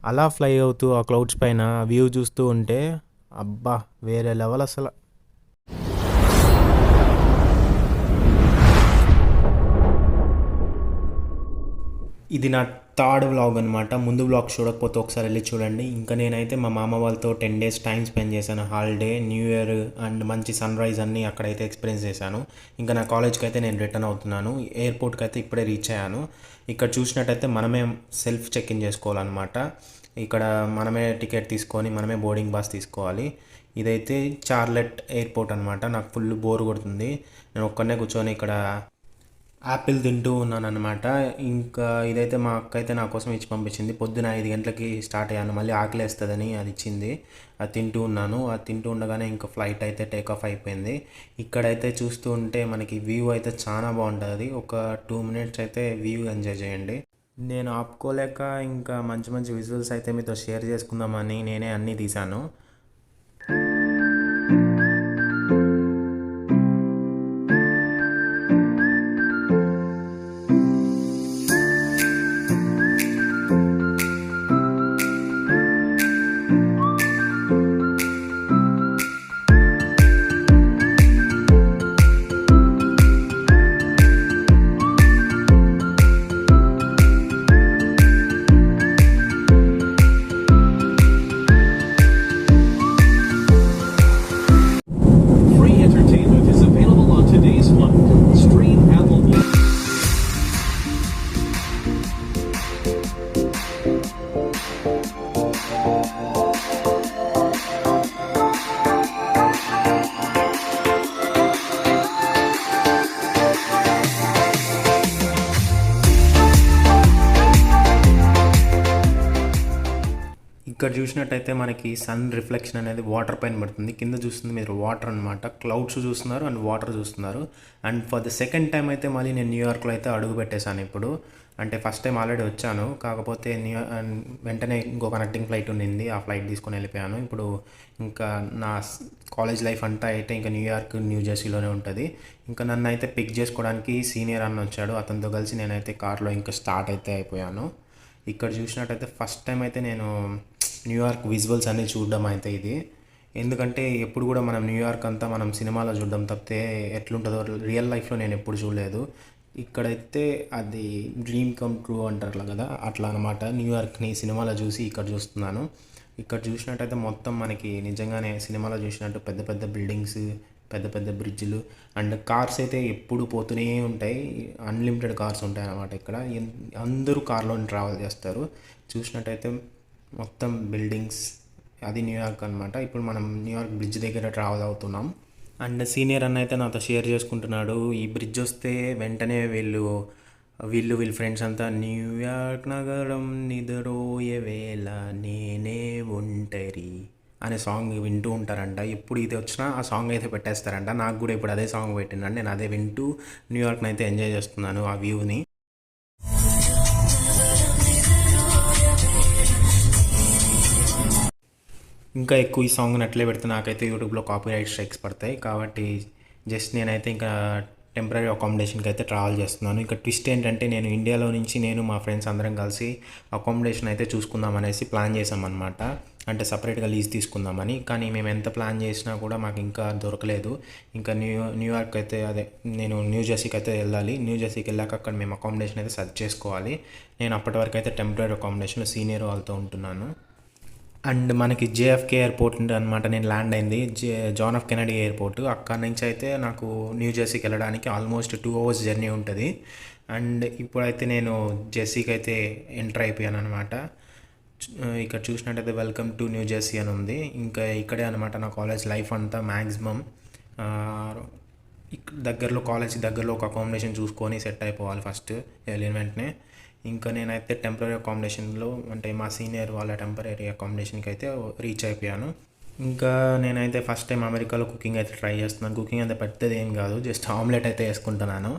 అలా ఫ్లై అవుతూ ఆ క్లౌడ్స్ పైన వ్యూ చూస్తూ ఉంటే అబ్బా వేరే లెవెల్ అసలు. ఇది నా థర్డ్ వ్లాగ్ అనమాట. ముందు వ్లాగ్ చూడకపోతే ఒకసారి వెళ్ళి చూడండి. ఇంకా నేనైతే మా మామ వాళ్ళతో 10 days టైం స్పెండ్ చేశాను. హాలిడే, న్యూ ఇయర్ అండ్ మంచి సన్ రైజ్ అన్నీ అక్కడైతే ఎక్స్పీరియన్స్ చేశాను. ఇంకా నా కాలేజ్కి అయితే నేను రిటర్న్ అవుతున్నాను. ఎయిర్పోర్ట్కి అయితే ఇప్పుడే రీచ్ అయ్యాను. ఇక్కడ చూసినట్టయితే మనమే సెల్ఫ్ చెక్ ఇన్ చేసుకోవాలన్నమాట. ఇక్కడ మనమే టికెట్ తీసుకొని మనమే బోర్డింగ్ పాస్ తీసుకోవాలి. ఇదైతే చార్లెట్ ఎయిర్పోర్ట్ అనమాట. నాకు ఫుల్ బోర్ కొడుతుంది. నేను ఒక్కనే కూర్చొని ఇక్కడ యాపిల్ తింటూ ఉన్నాను అనమాట. ఇంకా ఇదైతే మా అక్క అయితే నా కోసం ఇచ్చి పంపించింది. పొద్దున 5 గంటలకి స్టార్ట్ అయ్యాను, మళ్ళీ ఆకలి వేస్తుందని అది ఇచ్చింది. అది తింటూ ఉన్నాను. అది తింటూ ఉండగానే ఇంకా ఫ్లైట్ అయితే టేక్ ఆఫ్ అయిపోయింది. ఇక్కడైతే చూస్తూ ఉంటే మనకి వ్యూ అయితే చాలా బాగుంటుంది. ఒక 2 minutes అయితే వ్యూ ఎంజాయ్ చేయండి. నేను ఆపుకోలేక ఇంకా మంచి మంచి విజువల్స్ అయితే మీతో షేర్ చేసుకుందామని నేనే అన్నీ తీశాను. Free entertainment is available on today's flight. Stream Apple Music. ఇక్కడ చూసినట్టయితే మనకి సన్ రిఫ్లెక్షన్ అనేది వాటర్ పైన పడుతుంది. కింద చూస్తుంది మీరు వాటర్ అనమాట. క్లౌడ్స్ చూస్తున్నారు అండ్ వాటర్ చూస్తున్నారు. And for the second time అయితే మళ్ళీ నేను న్యూయార్క్లో అయితే అడుగు పెట్టేశాను ఇప్పుడు. అంటే ఫస్ట్ టైం ఆల్రెడీ వచ్చాను, కాకపోతే వెంటనే ఇంకో కనెక్టింగ్ ఫ్లైట్ ఉండింది, ఆ ఫ్లైట్ తీసుకొని వెళ్ళిపోయాను. ఇప్పుడు ఇంకా నా కాలేజ్ లైఫ్ అంతా అయితే ఇంకా న్యూయార్క్, న్యూ జెర్సీలోనే ఉంటుంది. ఇంకా నన్ను అయితే పిక్ చేసుకోవడానికి సీనియర్ అన్న వచ్చాడు. అతనితో కలిసి నేనైతే కార్లో ఇంకా స్టార్ట్ అయితే అయిపోయాను. ఇక్కడ చూసినట్టయితే ఫస్ట్ టైం అయితే నేను న్యూయార్క్ విజువల్స్ అన్నీ చూడడం అయితే ఇది. ఎందుకంటే ఎప్పుడు కూడా మనం న్యూయార్క్ అంతా మనం సినిమాలో చూడడం తప్పితే ఎట్లుంటుందో రియల్ లైఫ్లో నేను ఎప్పుడు చూడలేదు. ఇక్కడైతే అది డ్రీమ్ కమ్ ట్రూ అంటారు కదా, అట్లా అనమాట. న్యూయార్క్ని సినిమాలో చూసి ఇక్కడ చూస్తున్నాను. ఇక్కడ చూసినట్టయితే మొత్తం మనకి నిజంగానే సినిమాలో చూసినట్టు పెద్ద పెద్ద బిల్డింగ్స్, పెద్ద పెద్ద బ్రిడ్జ్లు అండ్ కార్స్ అయితే ఎప్పుడు పోతూనే ఉంటాయి. అన్లిమిటెడ్ కార్స్ ఉంటాయి అన్నమాట. ఇక్కడ అందరూ కార్లో ట్రావెల్ చేస్తారు. చూసినట్టయితే మొత్తం బిల్డింగ్స్, అది న్యూయార్క్ అనమాట. ఇప్పుడు మనం న్యూయార్క్ బ్రిడ్జ్ దగ్గర ట్రావెల్ అవుతున్నాం. అండ్ సీనియర్ అన్న అయితే నాతో షేర్ చేసుకుంటున్నాడు. ఈ బ్రిడ్జ్ వస్తే వెంటనే వీళ్ళ ఫ్రెండ్స్ అంతా న్యూయార్క్ నగరం నిద్రోయే వేళ నేనే ఒంటరి అనే సాంగ్ వింటూ ఉంటారంట. ఎప్పుడు ఇది వచ్చినా ఆ సాంగ్ అయితే పెట్టేస్తారంట. నాకు కూడా ఇప్పుడు అదే సాంగ్ పెట్టిందండి. నేను అదే వింటూ న్యూయార్క్ని అయితే ఎంజాయ్ చేస్తున్నాను, ఆ వ్యూని. ఇంకా ఎక్కువ ఈ సాంగ్ని అట్లే పెడితే నాకైతే యూట్యూబ్లో కాపీరైట్ స్ట్రైక్స్ పడతాయి. కాబట్టి జస్ట్ నేనైతే ఇంకా టెంపరీ అకామిడేషన్కి అయితే ట్రావెల్ చేస్తున్నాను. ఇంకా ట్విస్ట్ ఏంటంటే నేను ఇండియాలో నుంచి నేను మా ఫ్రెండ్స్ అందరం కలిసి అకామిడేషన్ అయితే చూసుకుందాం అనేసి ప్లాన్ చేసామన్నమాట. అంటే సపరేట్గా లీజ్ తీసుకుందామని. కానీ మేము ఎంత ప్లాన్ చేసినా కూడా మాకు ఇంకా దొరకలేదు. ఇంకా న్యూయార్క్ అయితే నేను న్యూ జెర్సీకి అయితే వెళ్ళాలి. న్యూ జెర్సీకి వెళ్ళాక అక్కడ మేము అకామిడేషన్ అయితే సెర్చ్ చేసుకోవాలి. నేను అప్పటి వరకు అయితే టెంపరీ అకామిడేషన్లో సీనియర్ వాళ్ళతో ఉంటున్నాను. అండ్ మనకి జేఎఫ్కే ఎయిర్పోర్ట్ అనమాట నేను ల్యాండ్ అయింది. John F Kennedy airport. అక్కడ నుంచి అయితే నాకు న్యూ జెర్సీకి వెళ్ళడానికి ఆల్మోస్ట్ 2 hours జర్నీ ఉంటుంది. అండ్ ఇప్పుడైతే నేను జెర్సీకి అయితే ఎంటర్ అయిపోయాను అనమాట. ఇక్కడ చూసినట్టయితే వెల్కమ్ టు న్యూ జెర్సీ అని ఉంది. ఇంకా ఇక్కడే అనమాట నా కాలేజ్ లైఫ్ అంతా మ్యాక్సిమం. కాలేజ్ దగ్గరలో ఒక అకామిడేషన్ చూసుకొని సెట్ అయిపోవాలి ఫస్ట్ వెళ్ళిన వెంటనే. ఇంకా నేనైతే టెంపరీ అకామిడేషన్లో, అంటే మా సీనియర్ వాళ్ళ టెంపరీ అకామిడేషన్కి అయితే రీచ్ అయిపోయాను. ఇంకా నేనైతే ఫస్ట్ టైం అమెరికాలో కుకింగ్ అయితే ట్రై చేస్తున్నాను. కుకింగ్ అంత పెద్దది ఏం కాదు, జస్ట్ ఆమ్లెట్ అయితే వేసుకుంటున్నాను.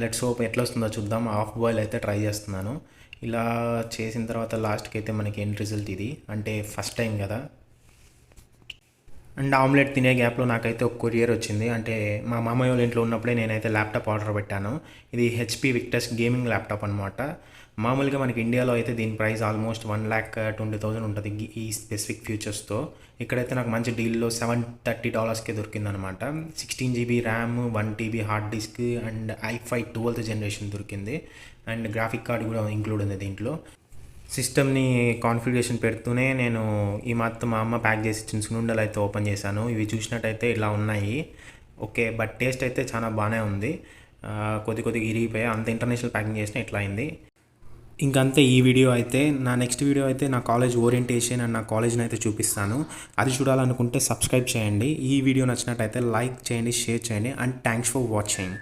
లెట్స్ హోప్ ఎట్లా వస్తుందో చూద్దాం. హాఫ్ బాయిల్ అయితే ట్రై చేస్తున్నాను. ఇలా చేసిన తర్వాత లాస్ట్కి అయితే మనకి ఎండ్ రిజల్ట్ ఇది. అంటే ఫస్ట్ టైం కదా. అండ్ ఆమ్లెట్ తినే గ్యాప్లో నాకైతే ఒక కొరియర్ వచ్చింది. అంటే మా మామయ్య వాళ్ళ ఇంట్లో ఉన్నప్పుడే నేనైతే ల్యాప్టాప్ ఆర్డర్ పెట్టాను. ఇది హెచ్పి విక్టస్ గేమింగ్ ల్యాప్టాప్ అనమాట. మామూలుగా మనకి ఇండియాలో అయితే దీని ప్రైస్ ఆల్మోస్ట్ 1,20,000 ఉంటుంది ఈ స్పెసిఫిక్ ఫీచర్స్తో. ఇక్కడైతే నాకు మంచి డీల్లో $730కే దొరికిందనమాట. 16 GB RAM, 1 TB hard disk and i5 12th generation దొరికింది. అండ్ గ్రాఫిక్ కార్డ్ కూడా ఇంక్లూడ్ ఉంది దీంట్లో. సిస్టమ్ని కాన్ఫిగరేషన్ పెడుతూనే నేను ఈ మాత్రం మా అమ్మ ప్యాక్ చేసి ఇచ్చిన సున్నుండలు అయితే ఓపెన్ చేశాను. ఇవి చూసినట్టయితే ఇలా ఉన్నాయి. ఓకే, బట్ టేస్ట్ అయితే చాలా బాగానే ఉంది. కొద్దిగా ఇరిగిపోయాయి. అంత ఇంటర్నేషనల్ ప్యాకింగ్ చేసినా ఇట్లా అయింది. ఇంకంతే ఈ వీడియో అయితే. నా నెక్స్ట్ వీడియో అయితే నా కాలేజ్ ఓరియంటేషన్ అండ్ నా కాలేజ్ని అయితే చూపిస్తాను. అది చూడాలనుకుంటే సబ్స్క్రైబ్ చేయండి. ఈ వీడియో నచ్చినట్టయితే లైక్ చేయండి, షేర్ చేయండి అండ్ థ్యాంక్స్ ఫర్ వాచింగ్.